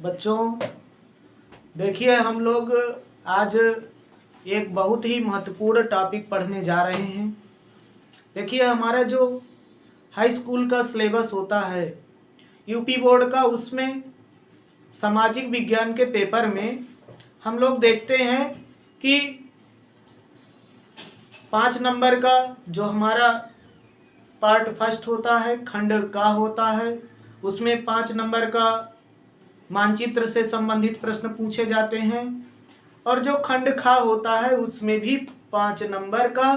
बच्चों, देखिए हम लोग आज एक बहुत ही महत्वपूर्ण टॉपिक पढ़ने जा रहे हैं। देखिए हमारा जो हाई स्कूल का सिलेबस होता है यूपी बोर्ड का, उसमें सामाजिक विज्ञान के पेपर में हम लोग देखते हैं कि 5 नंबर का जो हमारा पार्ट फर्स्ट होता है, खंड का होता है, उसमें 5 नंबर का मानचित्र से संबंधित प्रश्न पूछे जाते हैं। और जो खंड खा होता है उसमें भी 5 नंबर का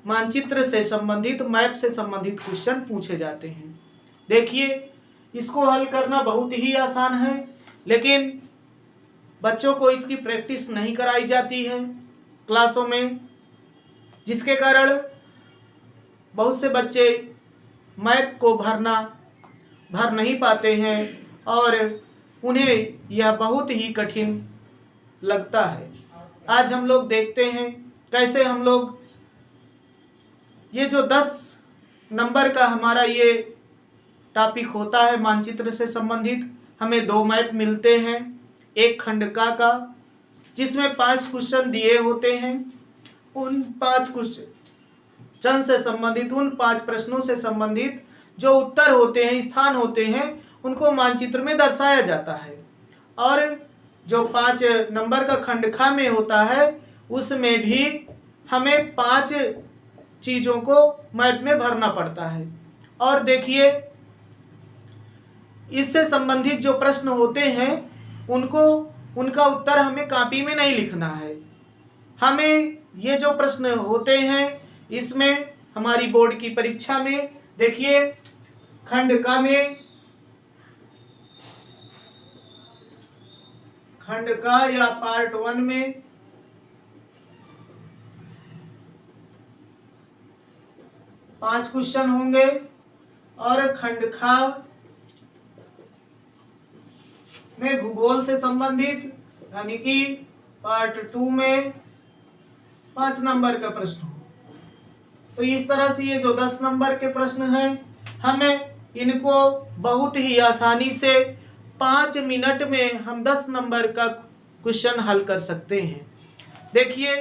मानचित्र से संबंधित, मैप से संबंधित क्वेश्चन पूछे जाते हैं। देखिए इसको हल करना बहुत ही आसान है, लेकिन बच्चों को इसकी प्रैक्टिस नहीं कराई जाती है क्लासों में, जिसके कारण बहुत से बच्चे मैप को भर नहीं पाते हैं और उन्हें यह बहुत ही कठिन लगता है। आज हम लोग देखते हैं कैसे हम लोग ये जो 10 नंबर का हमारा ये टॉपिक होता है मानचित्र से संबंधित, हमें 2 मैप मिलते हैं, एक खंड का जिसमें 5 क्वेश्चन दिए होते हैं। उन 5 क्वेश्चन से संबंधित, उन 5 प्रश्नों से संबंधित जो उत्तर होते हैं, स्थान होते हैं, उनको मानचित्र में दर्शाया जाता है। और जो 5 नंबर का खंड खा में होता है उसमें भी हमें 5 चीज़ों को मैप में भरना पड़ता है। और देखिए इससे संबंधित जो प्रश्न होते हैं उनका उत्तर हमें कॉपी में नहीं लिखना है। हमें ये जो प्रश्न होते हैं इसमें हमारी बोर्ड की परीक्षा में देखिए खंड का में, खंड का या पार्ट 1 में 5 क्वेश्चन होंगे और खंड खा में भूगोल से संबंधित यानी कि पार्ट 2 में 5 नंबर का प्रश्न हो। तो इस तरह से ये जो 10 नंबर के प्रश्न हैं, हमें इनको बहुत ही आसानी से 5 मिनट में हम 10 नंबर का क्वेश्चन हल कर सकते हैं। देखिए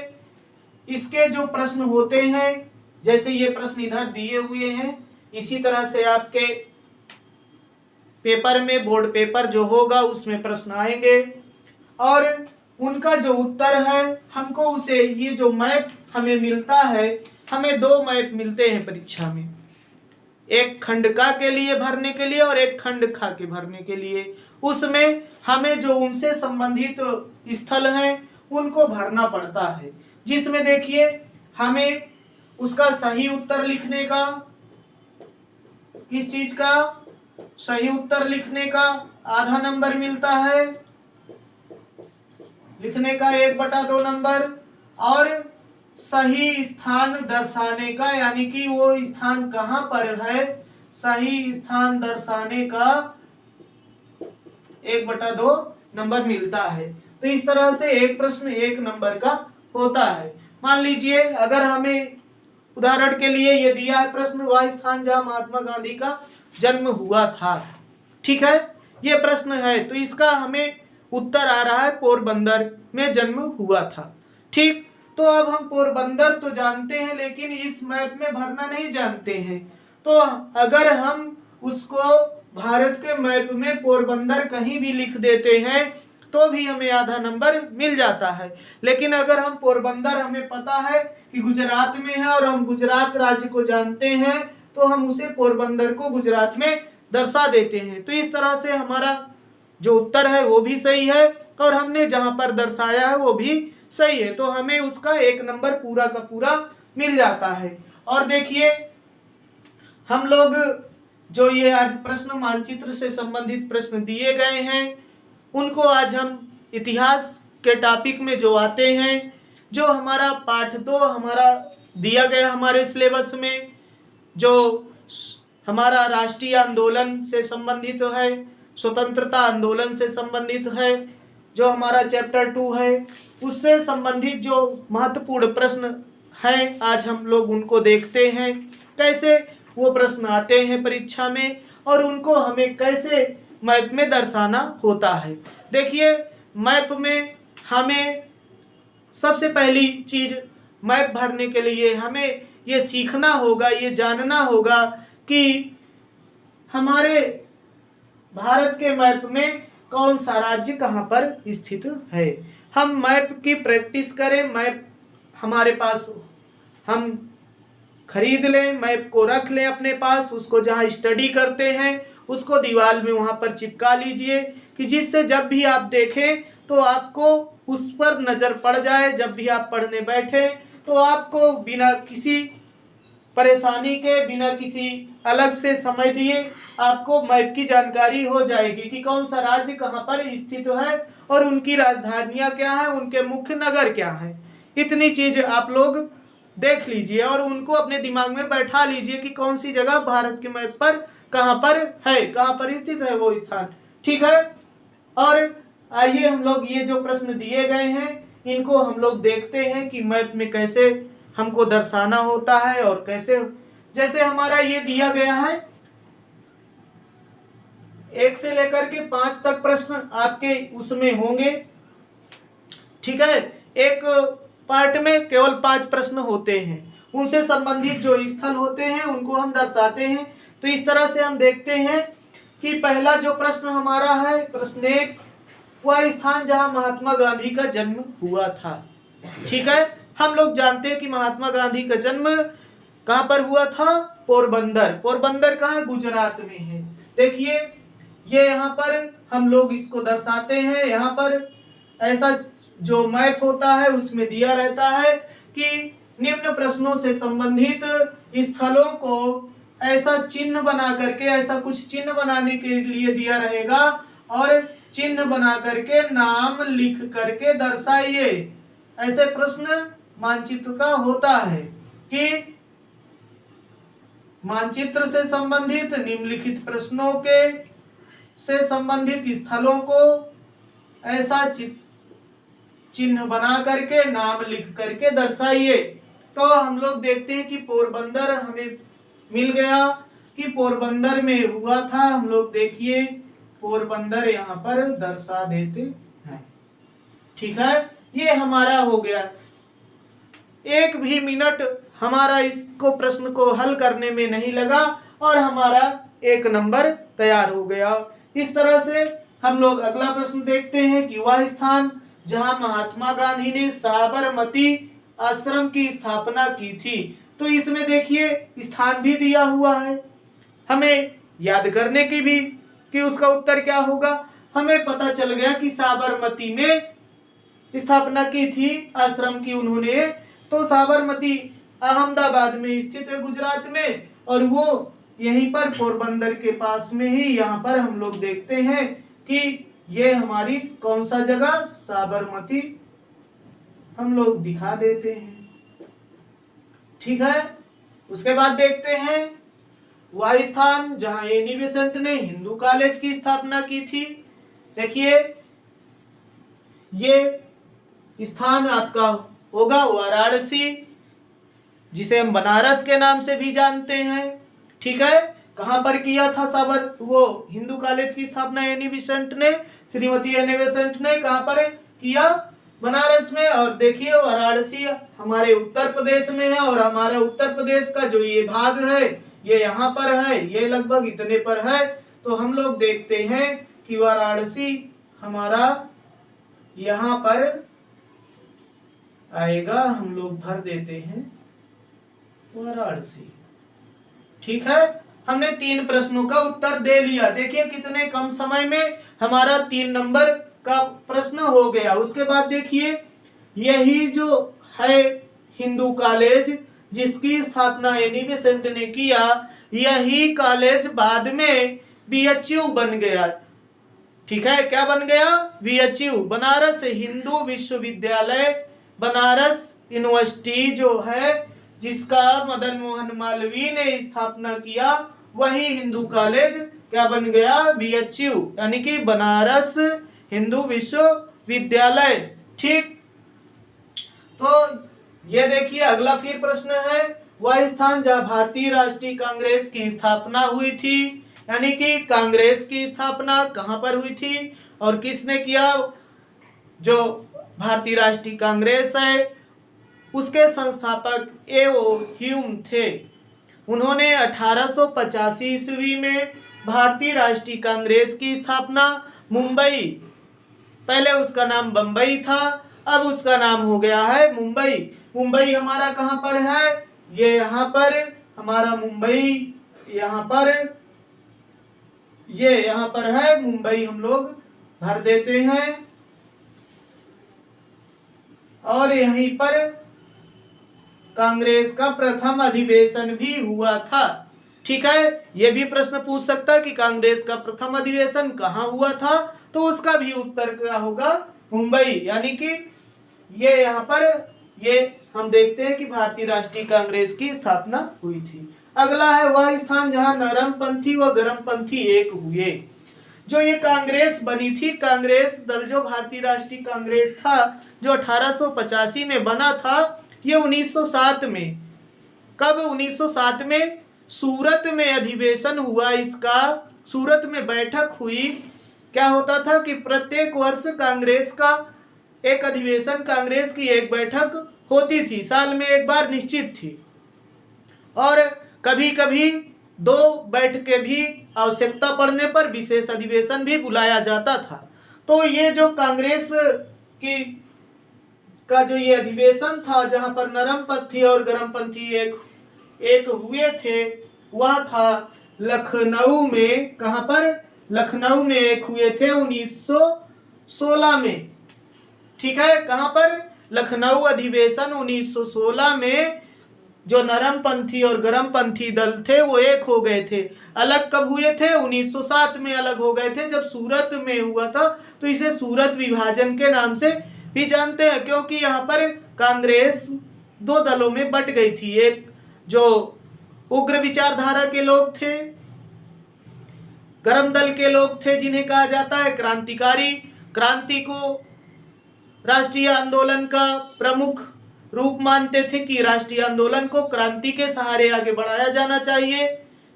इसके जो प्रश्न होते हैं, जैसे ये प्रश्न इधर दिए हुए हैं, इसी तरह से आपके पेपर में, बोर्ड पेपर जो होगा उसमें प्रश्न आएंगे और उनका जो उत्तर है हमको उसे, ये जो मैप हमें मिलता है, हमें 2 मैप मिलते हैं परीक्षा में, एक खंड का के लिए भरने के लिए और एक खंड खा के भरने के लिए। उसमें हमें जो उनसे संबंधित स्थल हैं उनको भरना पड़ता है, जिसमें देखिए हमें उसका सही उत्तर लिखने का, किस चीज का सही उत्तर लिखने का आधा नंबर मिलता है, लिखने का 1/2 नंबर, और सही स्थान दर्शाने का, यानी कि वो स्थान कहां पर है, सही स्थान दर्शाने का 1/2 नंबर मिलता है। तो इस तरह से एक प्रश्न 1 नंबर का होता है। मान लीजिए अगर हमें उदाहरण के लिए ये दिया है प्रश्न, वह स्थान जहां महात्मा गांधी का जन्म हुआ था, ठीक है, ये प्रश्न है, तो इसका हमें उत्तर आ रहा है पोरबंदर में जन्म हुआ था। ठीक, तो अब हम पोरबंदर तो जानते हैं लेकिन इस मैप में भरना नहीं जानते हैं। तो अगर हम उसको भारत के मैप में पोरबंदर कहीं भी लिख देते हैं तो भी हमें आधा नंबर मिल जाता है। लेकिन अगर हम पोरबंदर, हमें पता है कि गुजरात में है और हम गुजरात राज्य को जानते हैं, तो हम उसे पोरबंदर को गुजरात में दर्शा देते हैं। तो इस तरह से हमारा जो उत्तर है वो भी सही है और हमने जहां पर दर्शाया है वो भी सही है, तो हमें उसका 1 नंबर पूरा का पूरा मिल जाता है। और देखिए हम लोग जो ये आज प्रश्न मानचित्र से संबंधित प्रश्न दिए गए हैं उनको आज हम इतिहास के टॉपिक में जो आते हैं, जो हमारा पाठ 2 हमारा दिया गया हमारे सिलेबस में, जो हमारा राष्ट्रीय आंदोलन से संबंधित है, स्वतंत्रता आंदोलन से संबंधित है, जो हमारा चैप्टर 2 है, उससे संबंधित जो महत्वपूर्ण प्रश्न हैं आज हम लोग उनको देखते हैं, कैसे वो प्रश्न आते हैं परीक्षा में और उनको हमें कैसे मैप में दर्शाना होता है। देखिए मैप में हमें सबसे पहली चीज मैप भरने के लिए हमें ये सीखना होगा, ये जानना होगा कि हमारे भारत के मैप में कौन सा राज्य कहाँ पर स्थित है। हम मैप की प्रैक्टिस करें, मैप हमारे पास हम खरीद लें, मैप को रख लें अपने पास, उसको जहाँ स्टडी करते हैं उसको दीवार में वहाँ पर चिपका लीजिए कि जिससे जब भी आप देखें तो आपको उस पर नज़र पड़ जाए। जब भी आप पढ़ने बैठे तो आपको बिना किसी परेशानी के, बिना किसी अलग से समय दिए आपको मैप की जानकारी हो जाएगी कि कौन सा राज्य कहाँ पर स्थित है और उनकी राजधानियाँ क्या है, उनके मुख्य नगर क्या है। इतनी चीज आप लोग देख लीजिए और उनको अपने दिमाग में बैठा लीजिए कि कौन सी जगह भारत के मैप पर कहाँ पर है, कहाँ पर स्थित है वो स्थान। ठीक है, और आइए हम लोग ये जो प्रश्न दिए गए हैं इनको हम लोग देखते हैं कि मैप में कैसे हमको दर्शाना होता है और कैसे। जैसे हमारा ये दिया गया है 1 से लेकर के 5 तक प्रश्न आपके उसमें होंगे। ठीक है, एक पार्ट में केवल 5 प्रश्न होते हैं, उनसे संबंधित जो स्थल होते हैं उनको हम दर्शाते हैं। तो इस तरह से हम देखते हैं कि पहला जो प्रश्न हमारा है, प्रश्न 1, वह स्थान जहां महात्मा गांधी का जन्म हुआ था। ठीक है, हम लोग जानते हैं कि महात्मा गांधी का जन्म कहां पर हुआ था, पोरबंदर। पोरबंदर कहां है, गुजरात में है। देखिए ये यहाँ पर हम लोग इसको दर्शाते हैं। यहाँ पर ऐसा जो मैप होता है उसमें दिया रहता है कि निम्न प्रश्नों से संबंधित स्थलों को ऐसा चिन्ह बना करके, ऐसा कुछ चिन्ह बनाने के लिए दिया रहेगा और चिन्ह बना करके नाम लिख करके दर्शाइए। ऐसे प्रश्न मानचित्र का होता है कि मानचित्र से संबंधित निम्नलिखित प्रश्नों के से संबंधित स्थलों को ऐसा चिन्ह बना करके नाम लिख करके दर्शाइए। तो हम लोग देखते हैं कि पोरबंदर हमें मिल गया कि पोरबंदर में हुआ था। हम लोग देखिए पोरबंदर यहाँ पर दर्शा देते हैं। ठीक है, ये हमारा हो गया। एक भी मिनट हमारा इसको प्रश्न को हल करने में नहीं लगा और हमारा 1 नंबर तैयार हो गया। इस तरह से हम लोग अगला प्रश्न देखते हैं कि वह स्थान जहां महात्मा गांधी ने साबरमती आश्रम की स्थापना की थी। तो इसमें देखिए स्थान भी दिया हुआ है, हमें याद करने की भी कि उसका उत्तर क्या होगा। हमें पता चल गया कि साबरमती में स्थापना की थी आश्रम की उन्होंने। तो साबरमती अहमदाबाद में स्थित है, गुजरात में, और वो यहीं पर पोरबंदर के पास में ही यहाँ पर हम लोग देखते हैं कि ये हमारी कौन सा जगह, साबरमती हम लोग दिखा देते हैं। ठीक है, उसके बाद देखते हैं वह स्थान जहां एनी बेसेंट ने हिंदू कॉलेज की स्थापना की थी। देखिए ये स्थान आपका होगा वाराणसी, जिसे हम बनारस के नाम से भी जानते हैं। ठीक है, कहां पर किया था वो हिंदू कॉलेज की स्थापना एनी बेसेंट ने, श्रीमती एनी बेसेंट ने कहां पर किया, बनारस में। और देखिए वाराणसी हमारे उत्तर प्रदेश में है और हमारा उत्तर प्रदेश का जो ये भाग है ये यहाँ पर है, ये लगभग इतने पर है। तो हम लोग देखते हैं कि वाराणसी हमारा यहाँ पर आएगा, हम लोग भर देते हैं वाराणसी। ठीक है, हमने 3 प्रश्नों का उत्तर दे लिया। देखिए कितने कम समय में हमारा 3 नंबर का प्रश्न हो गया। उसके बाद देखिए यही जो है हिंदू कॉलेज जिसकी स्थापना एनी बेसेंट ने किया, यही कॉलेज बाद में बीएचयू बन गया। ठीक है, क्या बन गया, बीएचयू, बनारस हिंदू विश्वविद्यालय, बनारस यूनिवर्सिटी जो है जिसका मदन मोहन मालवीय ने स्थापना किया, वही हिंदू कॉलेज क्या बन गया, बीएचयू, यानी कि बनारस हिंदू विश्वविद्यालय। ठीक, तो ये देखिए अगला फिर प्रश्न है, वह स्थान जहां भारतीय राष्ट्रीय कांग्रेस की स्थापना हुई थी। यानी कि कांग्रेस की स्थापना कहाँ पर हुई थी और किसने किया? जो भारतीय राष्ट्रीय कांग्रेस है उसके संस्थापक ए.ओ. ह्यूम थे। उन्होंने 1885 ईस्वी में भारतीय राष्ट्रीय कांग्रेस की स्थापना मुंबई, पहले उसका नाम बम्बई था, अब उसका नाम हो गया है मुंबई। मुंबई हमारा कहाँ पर है? ये यहाँ पर हमारा मुंबई, यहाँ पर, ये यहाँ पर है मुंबई, हम लोग भर देते हैं। और यहीं पर कांग्रेस का प्रथम अधिवेशन भी हुआ था। ठीक है, ये भी प्रश्न पूछ सकता है कि कांग्रेस का प्रथम अधिवेशन कहाँ हुआ था, तो उसका भी उत्तर क्या होगा? मुंबई। यानी कि ये यहाँ पर ये हम देखते हैं कि भारतीय राष्ट्रीय कांग्रेस की स्थापना हुई थी। अगला है वह स्थान जहां नरमपंथी व गरमपंथी एक हुए। जो ये कांग्रेस बनी थी, कांग्रेस दल जो भारतीय राष्ट्रीय कांग्रेस था जो 1885 में बना था, ये 1907 में, कब? 1907 में सूरत में अधिवेशन हुआ इसका, सूरत में बैठक हुई। क्या होता था कि प्रत्येक वर्ष कांग्रेस का एक अधिवेशन, कांग्रेस की एक बैठक होती थी, साल में एक बार निश्चित थी, और कभी कभी 2 बैठकें भी आवश्यकता पड़ने पर विशेष अधिवेशन भी बुलाया जाता था। तो ये जो कांग्रेस की का जो ये अधिवेशन था जहां पर नरमपंथी और गरमपंथी एक हुए थे, वह था लखनऊ में। कहां पर? लखनऊ में एक हुए थे 1916 में। ठीक है, कहां पर? लखनऊ अधिवेशन 1916 में जो नरमपंथी और गरमपंथी दल थे वो एक हो गए थे। अलग कब हुए थे? 1907 में अलग हो गए थे, जब सूरत में हुआ था। तो इसे सूरत विभाजन के नाम से भी जानते हैं, क्योंकि यहाँ पर कांग्रेस 2 दलों में बट गई थी। एक जो उग्र विचारधारा के लोग थे, गरम दल के लोग थे जिन्हें कहा जाता है क्रांतिकारी, क्रांति को राष्ट्रीय आंदोलन का प्रमुख रूप मानते थे कि राष्ट्रीय आंदोलन को क्रांति के सहारे आगे बढ़ाया जाना चाहिए।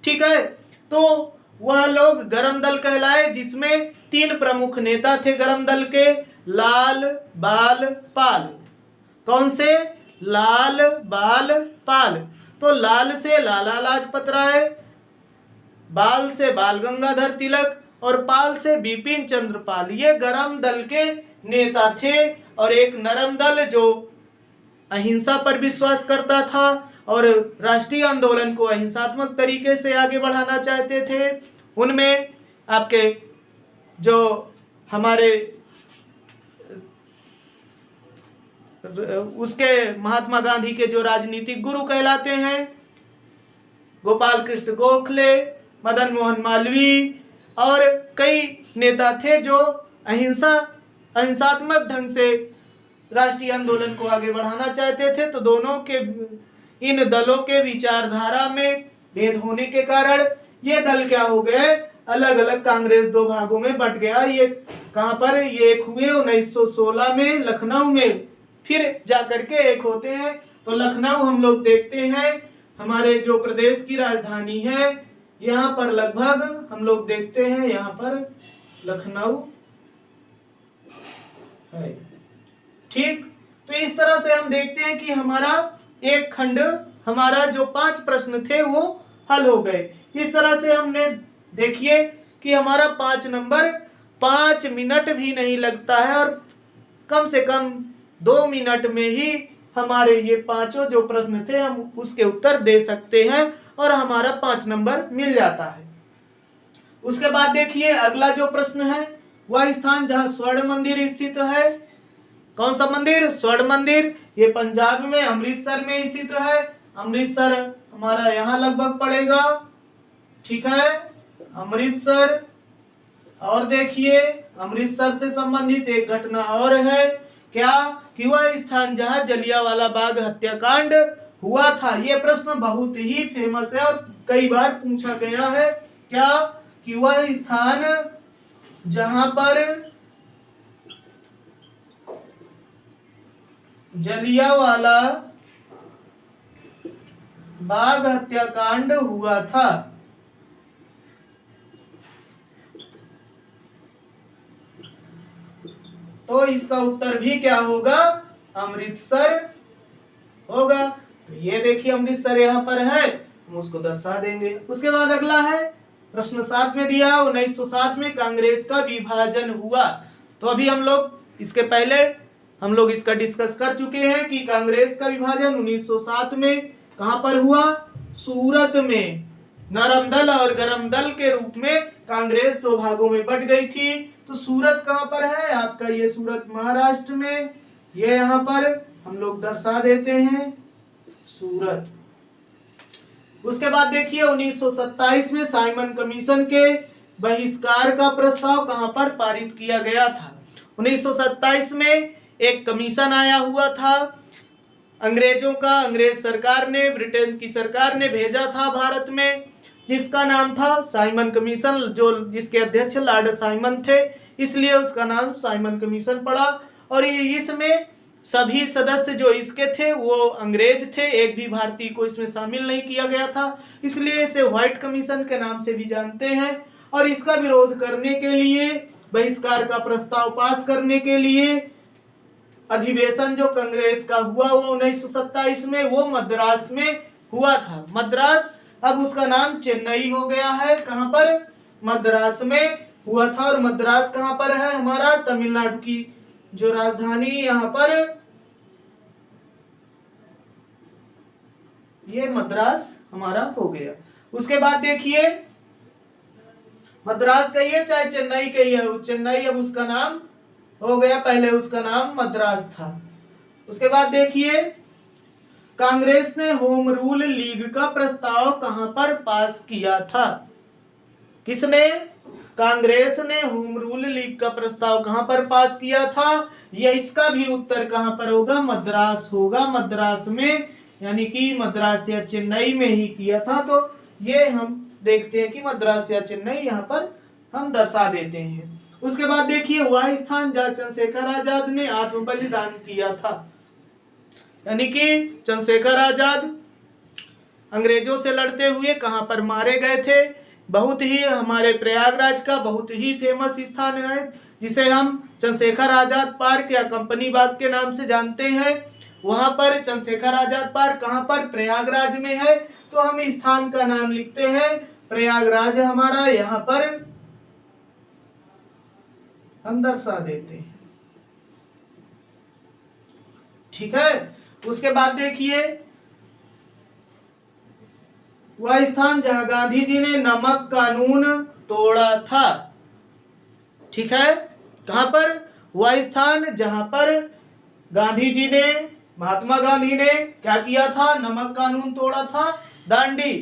ठीक है, तो वह लोग गरम दल कहलाए, जिसमें 3 प्रमुख नेता थे गरम दल के, लाल, बाल, पाल। कौन से? लाल, बाल, पाल। तो लाल से लाला लाजपत राय, बाल से बाल गंगाधर तिलक और पाल से बिपिन चंद्र पाल, ये गरम दल के नेता थे। और एक नरम दल जो अहिंसा पर विश्वास करता था और राष्ट्रीय आंदोलन को अहिंसात्मक तरीके से आगे बढ़ाना चाहते थे, उनमें आपके जो हमारे उसके महात्मा गांधी के जो राजनीतिक गुरु कहलाते हैं, गोपाल कृष्ण गोखले, मदन मोहन मालवीय और कई नेता थे जो अहिंसात्मक ढंग से राष्ट्रीय आंदोलन को आगे बढ़ाना चाहते थे। तो दोनों के, इन दलों के विचारधारा में भेद होने के कारण ये दल क्या हो गए? अलग अलग, कांग्रेस 2 भागों में बट गया। ये कहां पर? ये एक हुए 1916 में लखनऊ में, फिर जाकर के एक होते हैं। तो लखनऊ हम लोग देखते हैं हमारे जो प्रदेश की राजधानी है, यहाँ पर लगभग हम लोग देखते हैं, यहाँ पर लखनऊ है। ठीक, तो इस तरह से हम देखते हैं कि हमारा एक खंड, हमारा जो 5 प्रश्न थे वो हल हो गए। इस तरह से हमने, देखिए कि हमारा 5 नंबर 5 मिनट भी नहीं लगता है और कम से कम 2 मिनट में ही हमारे ये 5 जो प्रश्न थे हम उसके उत्तर दे सकते हैं और हमारा 5 नंबर मिल जाता है। उसके बाद देखिए अगला जो प्रश्न है, वह स्थान जहां स्वर्ण मंदिर स्थित है। कौन सा मंदिर? स्वर्ण मंदिर। ये पंजाब में अमृतसर में स्थित है। अमृतसर हमारा यहाँ लगभग पड़ेगा। ठीक है, अमृतसर। और देखिए अमृतसर से संबंधित एक घटना और है, क्या? कि वह स्थान जहां जलियांवाला बाग हत्याकांड हुआ था। ये प्रश्न बहुत ही फेमस है और कई बार पूछा गया है। क्या? कि वह स्थान जहां पर जलियांवाला बाग हत्याकांड हुआ था। तो इसका उत्तर भी क्या होगा, अमृतसर होगा। तो ये देखिए अमृतसर यहाँ पर है, हम उसको दर्शा देंगे। उसके बाद अगला है प्रश्न 7 में दिया 1907 में कांग्रेस का विभाजन हुआ। तो अभी हम लोग इसके पहले हम लोग इसका डिस्कस कर चुके हैं कि कांग्रेस का विभाजन 1907 में कहां पर हुआ, सूरत में। नरम दल और गरम दल के रूप में कांग्रेस दो भागों में बट गई थी। तो सूरत कहां पर है आपका, ये सूरत महाराष्ट्र में, ये यहाँ पर हम लोग दर्शा देते हैं सूरत। उसके बाद देखिए 1927 में साइमन कमीशन के बहिष्कार का प्रस्ताव कहां पर पारित किया गया था। 1927 में एक कमीशन आया हुआ था अंग्रेजों का, अंग्रेज सरकार ने, ब्रिटेन की सरकार ने भेजा था भारत में, जिसका नाम था साइमन कमीशन, जो जिसके अध्यक्ष लॉर्ड साइमन थे, इसलिए उसका नाम साइमन कमीशन पड़ा। और इसमें सभी सदस्य जो इसके थे वो अंग्रेज थे, एक भी भारतीय को इसमें शामिल नहीं किया गया था, इसलिए इसे व्हाइट कमीशन के नाम से भी जानते हैं। और इसका विरोध करने के लिए, बहिष्कार का प्रस्ताव पास करने के लिए अधिवेशन जो कांग्रेस का हुआ वो 1927 में वो मद्रास में हुआ था। मद्रास अब उसका नाम चेन्नई हो गया है, कहां पर, मद्रास में हुआ था। और मद्रास कहां पर है हमारा, तमिलनाडु की जो राजधानी यहाँ पर, ये मद्रास हमारा हो गया। उसके बाद देखिए मद्रास कहिए चाहे चेन्नई कहिए, चेन्नई अब उसका नाम हो गया, पहले उसका नाम मद्रास था। उसके बाद देखिए कांग्रेस ने होम रूल लीग का प्रस्ताव कहां पर पास किया था, किसने, कांग्रेस ने होम रूल लीग का प्रस्ताव कहां पर पास किया था। यह इसका भी उत्तर कहां पर होगा, मद्रास होगा, मद्रास में, यानी कि मद्रास या चेन्नई में ही किया था। तो ये हम देखते हैं कि मद्रास या चेन्नई यहाँ पर हम दर्शा देते हैं। उसके बाद देखिए वह स्थान जहाँ चंद्रशेखर आजाद ने आत्म बलिदान किया था, यानी कि चंद्रशेखर आजाद अंग्रेजों से लड़ते हुए कहां पर मारे गए थे। बहुत ही हमारे प्रयागराज का बहुत ही फेमस स्थान है, जिसे हम चंद्रशेखर आजाद पार्क या कंपनी बाग के नाम से जानते हैं। वहां पर चंद्रशेखर आजाद पार्क कहां पर, प्रयागराज में है। तो हम इस स्थान का नाम लिखते हैं प्रयागराज, हमारा यहाँ पर हम दर्शा देते हैं, ठीक है। उसके बाद देखिए वह स्थान जहां गांधी जी ने नमक कानून तोड़ा था, ठीक है, कहां पर, वह स्थान जहां पर गांधी जी ने, महात्मा गांधी ने क्या किया था, नमक कानून तोड़ा था। दांडी,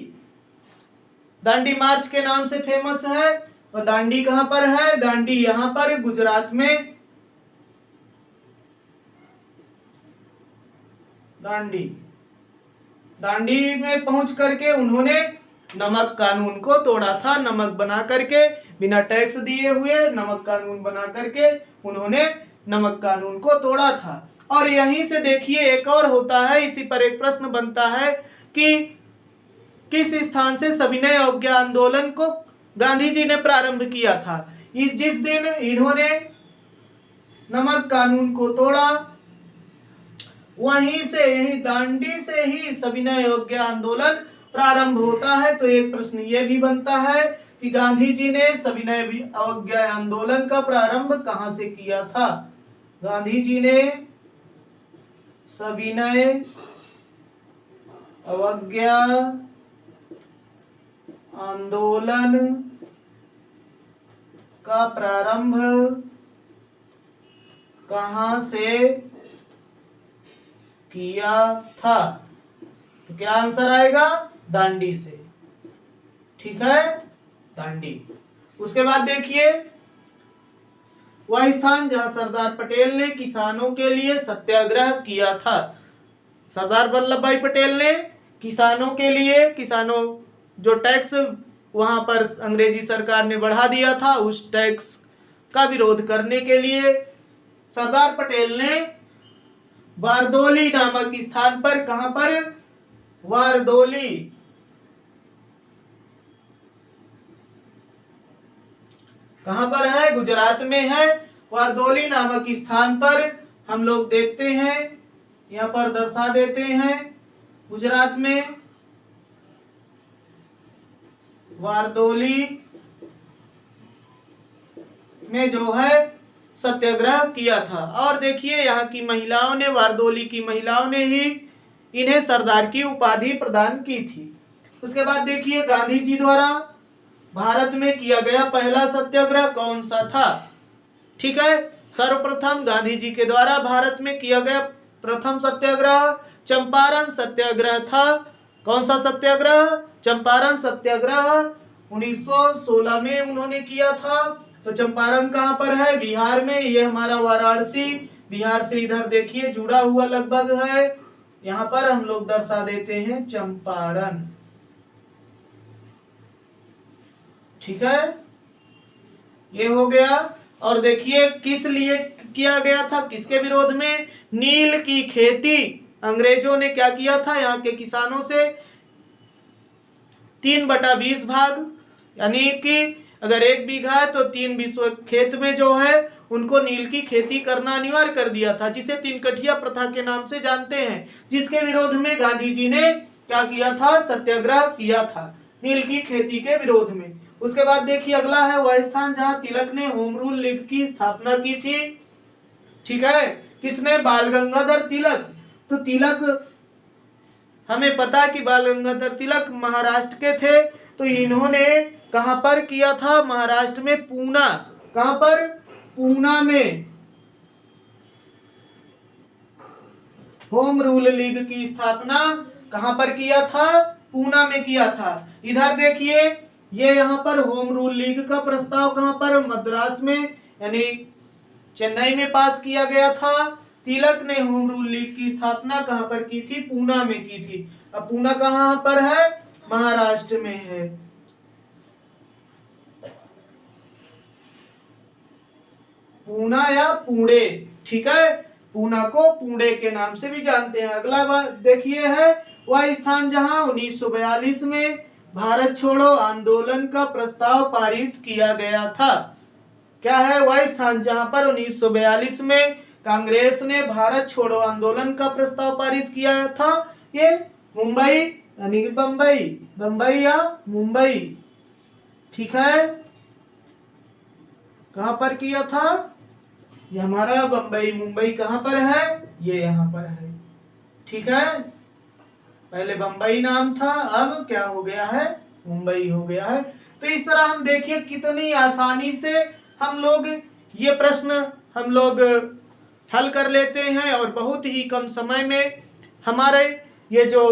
दांडी मार्च के नाम से फेमस है। और दांडी कहां पर है, दांडी यहां पर गुजरात में, दांडी, दांडी में पहुंच करके उन्होंने नमक कानून को तोड़ा था। नमक बना करके, बिना टैक्स दिए हुए नमक कानून बना करके उन्होंने नमक कानून को तोड़ा था। और यहीं से देखिए एक और होता है, इसी पर एक प्रश्न बनता है कि किस स्थान से सविनय अवज्ञा आंदोलन को गांधी जी ने प्रारंभ किया था। जिस दिन इन्होंने नमक कानून को तोड़ा, वहीं से, यही दांडी से ही सविनय अवज्ञा आंदोलन प्रारंभ होता है। तो एक प्रश्न ये भी बनता है कि गांधी जी ने सविनय अवज्ञा आंदोलन का प्रारंभ कहां से किया था। गांधी जी ने सविनय अवज्ञा आंदोलन का प्रारंभ कहां से किया था। तो क्या आंसर आएगा, दांडी से, ठीक है, दांडी। उसके बाद देखिए वह स्थान जहां सरदार पटेल ने किसानों के लिए सत्याग्रह किया था। सरदार वल्लभ भाई पटेल ने किसानों के लिए, किसानों जो टैक्स वहां पर अंग्रेजी सरकार ने बढ़ा दिया था, उस टैक्स का विरोध करने के लिए सरदार पटेल ने वारदोली नामक स्थान पर, कहां पर, वारदोली, कहां पर है, गुजरात में है। वारदोली नामक स्थान पर हम लोग देखते हैं, यहाँ पर दर्शा देते हैं, गुजरात में वारदोली में जो है सत्याग्रह किया था। और देखिए यहाँ की महिलाओं ने, वारदोली की महिलाओं ने ही इन्हें सरदार की उपाधि प्रदान की थी। उसके बाद देखिए गांधी जी द्वारा भारत में किया गया पहला सत्याग्रह कौन सा था? ठीक है, सर्वप्रथम गांधी जी के द्वारा भारत में किया गया प्रथम सत्याग्रह चंपारण सत्याग्रह था। कौन सा सत्याग्रह? चंपारण सत्याग्रह 1916 में उन्होंने किया था। तो चंपारण कहाँ पर है? बिहार में। ये हमारा वाराणसी बिहार से इधर देखिए जुड़ा हुआ लगभग है, यहाँ पर हम लोग दर्शा देते हैं चंपारण। ठीक है, ये हो गया। और देखिए किस लिए किया गया था, किसके विरोध में? नील की खेती। अंग्रेजों ने क्या किया था? यहाँ के किसानों से 3/20 भाग, यानी कि अगर 1 बीघा है तो 3 बीसवे खेत में जो है उनको नील की खेती करना अनिवार्य कर दिया था, जिसे 3 कठिया प्रथा के नाम से जानते हैं, जिसके विरोध में गांधी जी ने क्या किया था? सत्याग्रह किया था, नील की खेती के विरोध में। उसके बाद देखिए अगला है वह स्थान जहां तिलक ने होम रूल लीग की स्थापना की थी। ठीक है, किसने? बाल गंगाधर तिलक। तो तिलक, हमें पता है कि बाल गंगाधर तिलक महाराष्ट्र के थे। तो इन्होंने कहां पर किया था? महाराष्ट्र में पूना। कहां पर? पूना में होम रूल लीग की स्थापना कहां पर किया था? पूना में किया था। इधर देखिए ये यहाँ पर होम रूल लीग का प्रस्ताव कहां पर? मद्रास में, यानी चेन्नई में पास किया गया था। तिलक ने होम रूल लीग की स्थापना कहां पर की थी? पूना में की थी। अब पूना कहां पर है? महाराष्ट्र में है। पूना या पुणे, ठीक है, पूना को पुणे के नाम से भी जानते हैं। अगला बात देखिए है वह स्थान जहां 1942 में भारत छोड़ो आंदोलन का प्रस्ताव पारित किया गया था। क्या है वह स्थान जहां पर 1942 में कांग्रेस ने भारत छोड़ो आंदोलन का प्रस्ताव पारित किया था? ये मुंबई, यानी बंबई, बंबई या मुंबई। ठीक है, कहां पर किया था? ये हमारा बंबई, मुंबई कहां पर है? ये यहाँ पर है। ठीक है, पहले बंबई नाम था, अब क्या हो गया है? मुंबई हो गया है। तो इस तरह हम देखिए कितनी आसानी से हम लोग ये प्रश्न हम लोग हल कर लेते हैं और बहुत ही कम समय में हमारे ये जो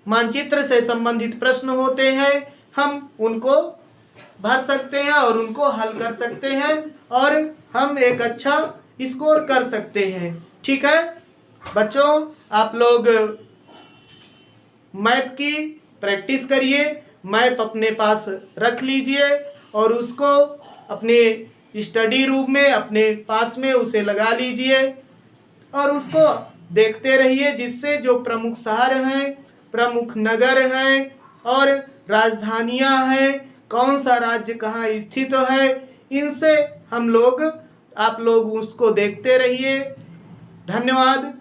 मानचित्र से संबंधित प्रश्न होते हैं हम उनको भर सकते हैं और उनको हल कर सकते हैं और हम एक अच्छा स्कोर कर सकते हैं। ठीक है बच्चों, आप लोग मैप की प्रैक्टिस करिए, मैप अपने पास रख लीजिए और उसको अपने स्टडी रूम में अपने पास में उसे लगा लीजिए और उसको देखते रहिए, जिससे जो प्रमुख शहर हैं, प्रमुख नगर हैं और राजधानियां हैं, कौन सा राज्य कहाँ स्थित है, इनसे हम लोग आप लोग उसको देखते रहिए। धन्यवाद।